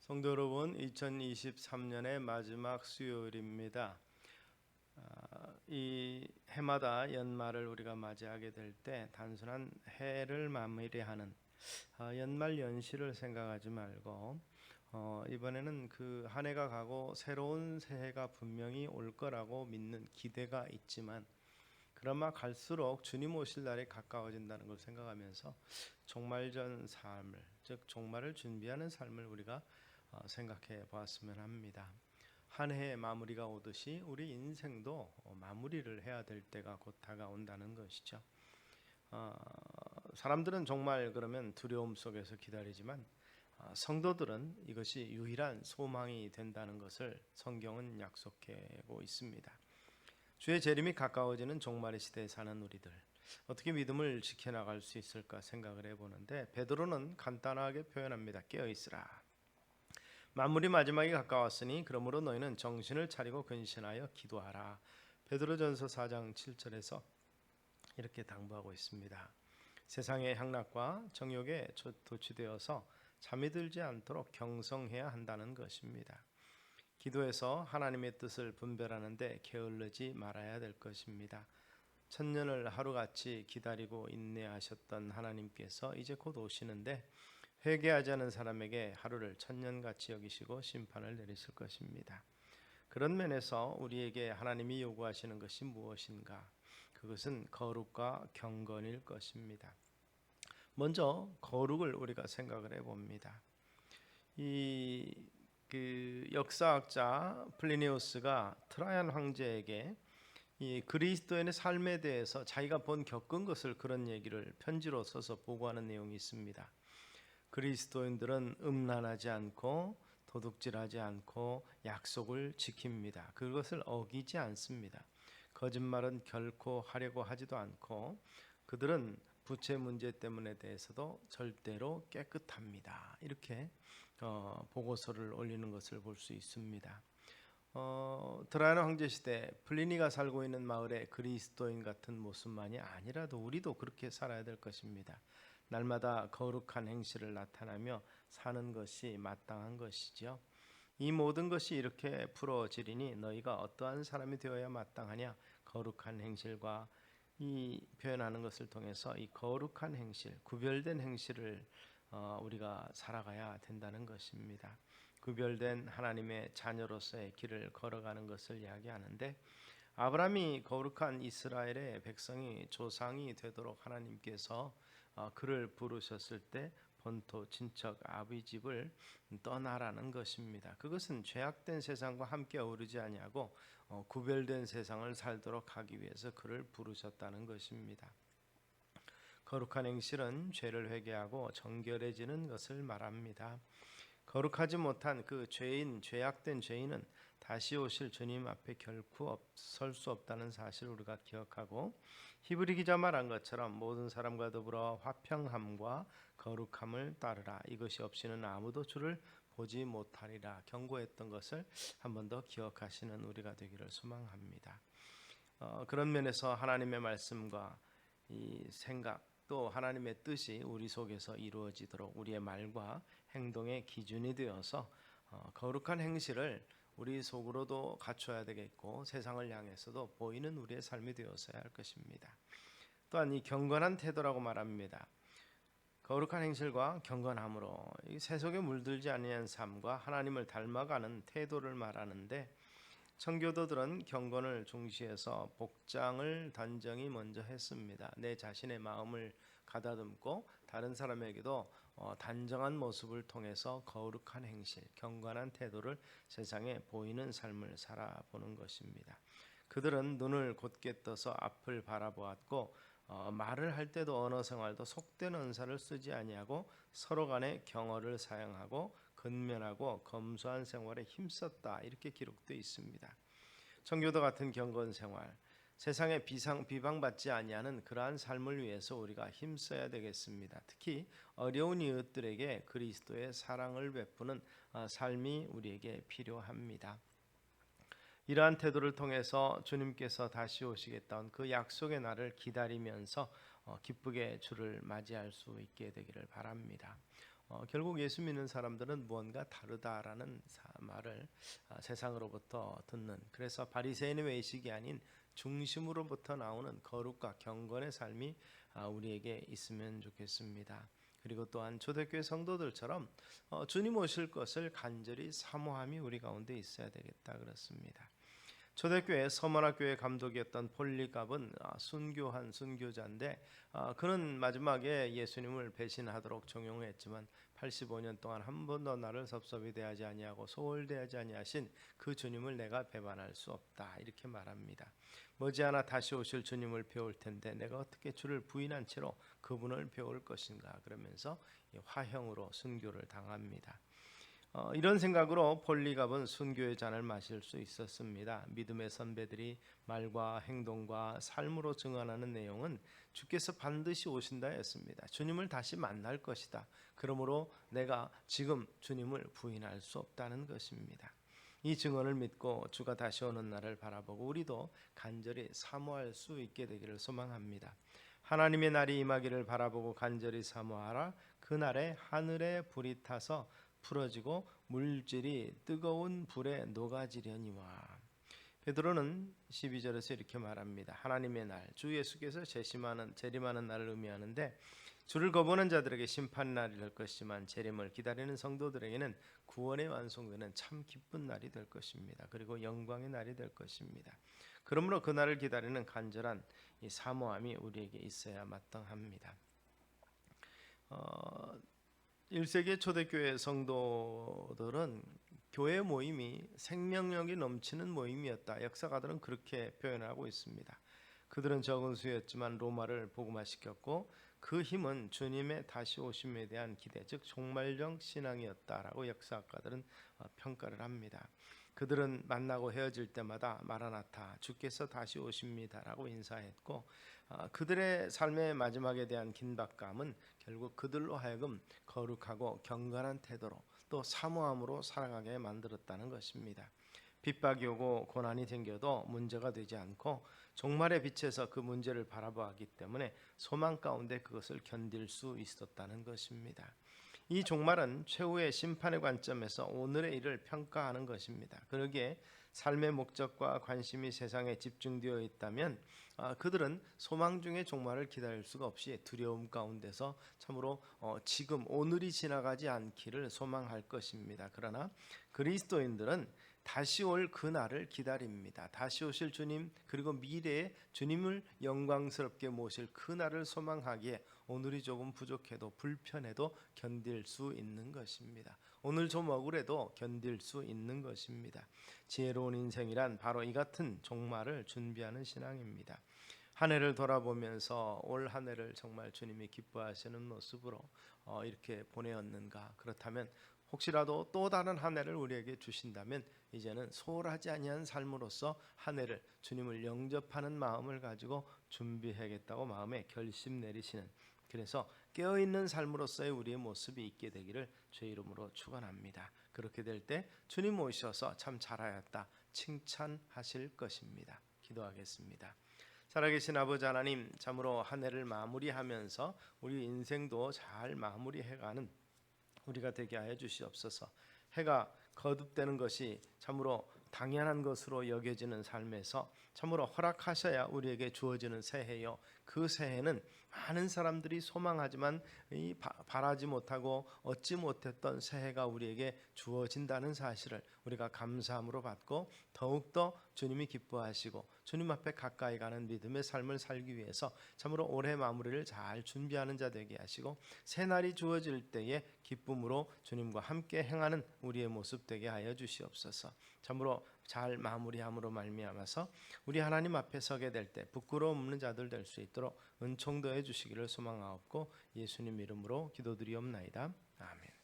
성도 여러분, 2023년의 마지막 수요일입니다. 이 해마다 연말을 우리가 맞이하게 될 때 단순한 해를 마무리하는 연말 연시를 생각하지 말고 이번에는 그 한 해가 가고 새로운 새해가 분명히 올 거라고 믿는 기대가 있지만, 그나마 갈수록 주님 오실 날이 가까워진다는 걸 생각하면서 종말전 삶을, 즉 종말을 준비하는 삶을 우리가 생각해 보았으면 합니다. 한 해의 마무리가 오듯이 우리 인생도 마무리를 해야 될 때가 곧 다가온다는 것이죠. 사람들은 정말 그러면 두려움 속에서 기다리지만 성도들은 이것이 유일한 소망이 된다는 것을 성경은 약속하고 있습니다. 주의 재림이 가까워지는 종말의 시대에 사는 우리들, 어떻게 믿음을 지켜나갈 수 있을까 생각을 해보는데, 베드로는 간단하게 표현합니다. 깨어있으라. 만물이 마지막이 가까웠으니 그러므로 너희는 정신을 차리고 근신하여 기도하라. 베드로전서 4장 7절에서 이렇게 당부하고 있습니다. 세상의 향락과 정욕에 도취되어서 잠이 들지 않도록 경성해야 한다는 것입니다. 기도에서 하나님의 뜻을 분별하는데 게을르지 말아야 될 것입니다. 천년을 하루같이 기다리고 인내하셨던 하나님께서 이제 곧 오시는데, 회개하지 않은 사람에게 하루를 천년같이 여기시고 심판을 내리실 것입니다. 그런 면에서 우리에게 하나님이 요구하시는 것이 무엇인가? 그것은 거룩과 경건일 것입니다. 먼저 거룩을 우리가 생각을 해봅니다. 그 역사학자 플리니우스가 트라얀 황제에게 이 그리스도인의 삶에 대해서 자기가 겪은 것을, 그런 얘기를 편지로 써서 보고하는 내용이 있습니다. 그리스도인들은 음란하지 않고 도둑질하지 않고 약속을 지킵니다. 그것을 어기지 않습니다. 거짓말은 결코 하려고 하지도 않고, 그들은 부채 문제 때문에 대해서도 절대로 깨끗합니다. 이렇게 보고서를 올리는 것을 볼 수 있습니다. 드라이아나 황제 시대 플리니가 살고 있는 마을의 그리스도인 같은 모습만이 아니라도 우리도 그렇게 살아야 될 것입니다. 날마다 거룩한 행실을 나타내며 사는 것이 마땅한 것이죠. 이 모든 것이 이렇게 풀어지리니 너희가 어떠한 사람이 되어야 마땅하냐? 거룩한 행실과 이 표현하는 것을 통해서 이 거룩한 행실, 구별된 행실을 우리가 살아가야 된다는 것입니다. 구별된 하나님의 자녀로서의 길을 걸어가는 것을 이야기하는데, 아브라함이 거룩한 이스라엘의 백성이 조상이 되도록 하나님께서 그를 부르셨을 때 본토 친척 아비 집을 떠나라는 것입니다. 그것은 죄악된 세상과 함께 어우르지 아니하고 구별된 세상을 살도록 하기 위해서 그를 부르셨다는 것입니다. 거룩한 행실은 죄를 회개하고 정결해지는 것을 말합니다. 거룩하지 못한 그 죄인, 죄악된 죄인은 다시 오실 주님 앞에 결코 설 수 없다는 사실을 우리가 기억하고, 히브리 기자 말한 것처럼 모든 사람과 더불어 화평함과 거룩함을 따르라. 이것이 없이는 아무도 주를 보지 못하리라 경고했던 것을 한 번 더 기억하시는 우리가 되기를 소망합니다. 그런 면에서 하나님의 말씀과 이 생각, 또 하나님의 뜻이 우리 속에서 이루어지도록 우리의 말과 행동의 기준이 되어서 거룩한 행실을 우리 속으로도 갖춰야 되겠고, 세상을 향해서도 보이는 우리의 삶이 되어서야 할 것입니다. 또한 이 경건한 태도라고 말합니다. 거룩한 행실과 경건함으로 이 세속에 물들지 아니한 삶과 하나님을 닮아가는 태도를 말하는데, 청교도들은 경건을 중시해서 복장을 단정히 먼저 했습니다. 내 자신의 마음을 가다듬고 다른 사람에게도 단정한 모습을 통해서 거룩한 행실, 경건한 태도를 세상에 보이는 삶을 살아보는 것입니다. 그들은 눈을 곧게 떠서 앞을 바라보았고, 말을 할 때도 언어 생활도 속된 언사를 쓰지 아니하고 서로 간에 경어를 사용하고 근면하고 검소한 생활에 힘썼다. 이렇게 기록되어 있습니다. 청교도 같은 경건 생활, 세상에 비방받지 아니하는 그러한 삶을 위해서 우리가 힘써야 되겠습니다. 특히 어려운 이웃들에게 그리스도의 사랑을 베푸는 삶이 우리에게 필요합니다. 이러한 태도를 통해서 주님께서 다시 오시겠다는 그 약속의 날을 기다리면서 기쁘게 주를 맞이할 수 있게 되기를 바랍니다. 결국 예수 믿는 사람들은 무언가 다르다라는 말을 세상으로부터 듣는, 그래서 바리새인의 외식이 아닌 중심으로부터 나오는 거룩과 경건의 삶이 우리에게 있으면 좋겠습니다. 그리고 또한 초대교회 성도들처럼 주님 오실 것을 간절히 사모함이 우리 가운데 있어야 되겠다 그렇습니다. 초대교회 서머나교회 감독이었던 폴리갑은 순교한 순교자인데 그는 마지막에 예수님을 배신하도록 종용했지만 85년 동안 한 번도 나를 섭섭이 대하지 아니하고 소홀대하지 아니하신 그 주님을 내가 배반할 수 없다 이렇게 말합니다. 머지않아 다시 오실 주님을 배울 텐데 내가 어떻게 주를 부인한 채로 그분을 배울 것인가 그러면서 화형으로 순교를 당합니다. 이런 생각으로 폴리갑은 순교의 잔을 마실 수 있었습니다. 믿음의 선배들이 말과 행동과 삶으로 증언하는 내용은 주께서 반드시 오신다 했습니다. 주님을 다시 만날 것이다. 그러므로 내가 지금 주님을 부인할 수 없다는 것입니다. 이 증언을 믿고 주가 다시 오는 날을 바라보고 우리도 간절히 사모할 수 있게 되기를 소망합니다. 하나님의 날이 임하기를 바라보고 간절히 사모하라. 그날에 하늘에 불이 타서 풀어지고 물질이 뜨거운 불에 녹아지려니와. 베드로는 12절에서 이렇게 말합니다. 하나님의 날, 주 예수께서 재림하는 날을 의미하는데 주를 거부하는 자들에게 심판 날이 될 것이지만 재림을 기다리는 성도들에게는 구원의 완성되는 참 기쁜 날이 될 것입니다. 그리고 영광의 날이 될 것입니다. 그러므로 그 날을 기다리는 간절한 이 사모함이 우리에게 있어야 마땅합니다. 1세기 초대교회 성도들은 교회 모임이 생명력이 넘치는 모임이었다. 역사가들은 그렇게 표현하고 있습니다. 그들은 적은 수였지만 로마를 복음화시켰고 그 힘은 주님의 다시 오심에 대한 기대, 즉 종말적 신앙이었다라고 역사학가들은 평가를 합니다. 그들은 만나고 헤어질 때마다 마라나타, 주께서 다시 오십니다라고 인사했고 그들의 삶의 마지막에 대한 긴박감은 결국 그들로 하여금 거룩하고 경건한 태도로 또 사모함으로 살아가게 만들었다는 것입니다. 핍박이 오고 고난이 생겨도 문제가 되지 않고 종말의 빛에서 그 문제를 바라보았기 때문에 소망 가운데 그것을 견딜 수 있었다는 것입니다. 이 종말은 최후의 심판의 관점에서 오늘의 일을 평가하는 것입니다. 그러기에 삶의 목적과 관심이 세상에 집중되어 있다면 그들은 소망 중의 종말을 기다릴 수가 없이 두려움 가운데서 참으로 지금 오늘이 지나가지 않기를 소망할 것입니다. 그러나 그리스도인들은 다시 올 그날을 기다립니다. 다시 오실 주님 그리고 미래에 주님을 영광스럽게 모실 그날을 소망하기에 오늘이 조금 부족해도 불편해도 견딜 수 있는 것입니다. 오늘 좀 억울해도 견딜 수 있는 것입니다. 지혜로운 인생이란 바로 이 같은 종말을 준비하는 신앙입니다. 한 해를 돌아보면서 올 한 해를 정말 주님이 기뻐하시는 모습으로 이렇게 보내었는가? 그렇다면 혹시라도 또 다른 한 해를 우리에게 주신다면 이제는 소홀하지 아니한 삶으로서 한 해를 주님을 영접하는 마음을 가지고 준비해야겠다고 마음에 결심 내리시는, 그래서 깨어있는 삶으로서의 우리의 모습이 있게 되기를 주의 이름으로 축원합니다. 그렇게 될 때 주님 오셔서 참 잘하였다 칭찬하실 것입니다. 기도하겠습니다. 살아계신 아버지 하나님, 참으로 한 해를 마무리하면서 우리 인생도 잘 마무리해가는 우리가 되게 하여 주시옵소서. 해가 거듭되는 것이 참으로 당연한 것으로 여겨지는 삶에서 참으로 허락하셔야 우리에게 주어지는 새해요. 그 새해는 많은 사람들이 소망하지만 바라지 못하고 얻지 못했던 새해가 우리에게 주어진다는 사실을 우리가 감사함으로 받고 더욱더 주님이 기뻐하시고 주님 앞에 가까이 가는 믿음의 삶을 살기 위해서 참으로 올해 마무리를 잘 준비하는 자 되게 하시고 새날이 주어질 때에 기쁨으로 주님과 함께 행하는 우리의 모습 되게 하여 주시옵소서. 참으로 잘 마무리함으로 말미암아서 우리 하나님 앞에 서게 될 때 부끄러움 없는 자들 될 수 있도록 은총 더해 주시기를 소망하옵고 예수님 이름으로 기도드리옵나이다. 아멘.